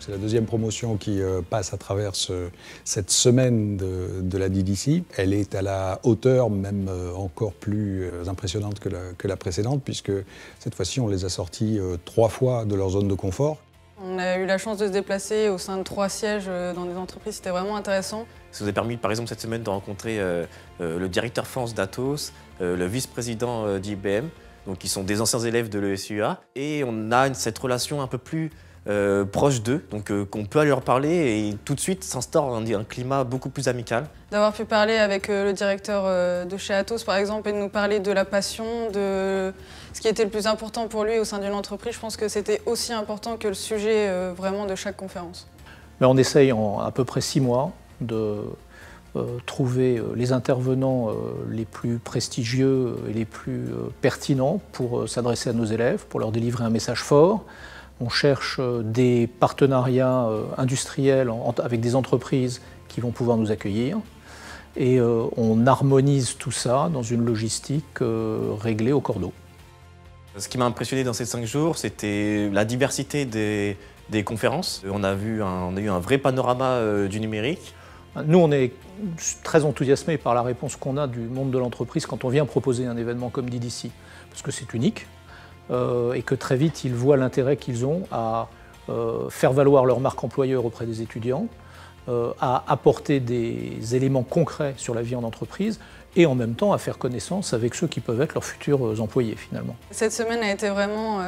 C'est la deuxième promotion qui passe à travers cette semaine de la DDC. Elle est à la hauteur, même encore plus impressionnante que la précédente, puisque cette fois-ci, on les a sortis 3 fois de leur zone de confort. On a eu la chance de se déplacer au sein de 3 sièges dans des entreprises, c'était vraiment intéressant. Ça nous a permis, par exemple, cette semaine de rencontrer le directeur France d'Atos, le vice-président d'IBM, donc qui sont des anciens élèves de l'ESUA. Et on a cette relation un peu plus proche d'eux, donc qu'on peut aller leur parler et tout de suite s'instaure un climat beaucoup plus amical. D'avoir pu parler avec le directeur de chez Atos, par exemple, et de nous parler de la passion, de ce qui était le plus important pour lui au sein d'une entreprise, je pense que c'était aussi important que le sujet vraiment de chaque conférence. Mais on essaye en à peu près 6 mois de trouver les intervenants les plus prestigieux et les plus pertinents pour s'adresser à nos élèves, pour leur délivrer un message fort. On cherche des partenariats industriels avec des entreprises qui vont pouvoir nous accueillir. Et on harmonise tout ça dans une logistique réglée au cordeau. Ce qui m'a impressionné dans ces 5 jours, c'était la diversité des conférences. On a eu un vrai panorama du numérique. Nous, on est très enthousiasmés par la réponse qu'on a du monde de l'entreprise quand on vient proposer un événement comme DDC, parce que c'est unique. Et que très vite, ils voient l'intérêt qu'ils ont à faire valoir leur marque employeur auprès des étudiants, à apporter des éléments concrets sur la vie en entreprise et en même temps à faire connaissance avec ceux qui peuvent être leurs futurs employés finalement. Cette semaine a été vraiment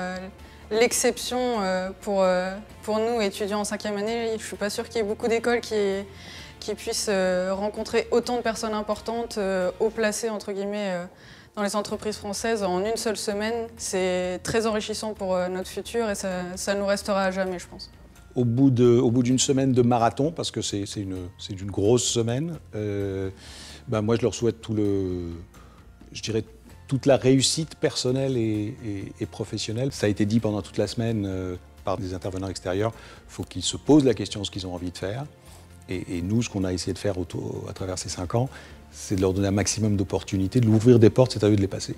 l'exception pour nous, étudiants en 5e année. Je ne suis pas sûre qu'il y ait beaucoup d'écoles qui puissent rencontrer autant de personnes importantes, haut placées entre guillemets, dans les entreprises françaises en une seule semaine. C'est très enrichissant pour notre futur et ça nous restera à jamais, je pense. Au bout d'une semaine de marathon, parce que c'est une grosse semaine, moi je leur souhaite toute la réussite personnelle et professionnelle. Ça a été dit pendant toute la semaine par des intervenants extérieurs, il faut qu'ils se posent la question de ce qu'ils ont envie de faire. Et nous, ce qu'on a essayé de faire à travers ces 5 ans, c'est de leur donner un maximum d'opportunités, de leur ouvrir des portes, c'est à eux de les passer.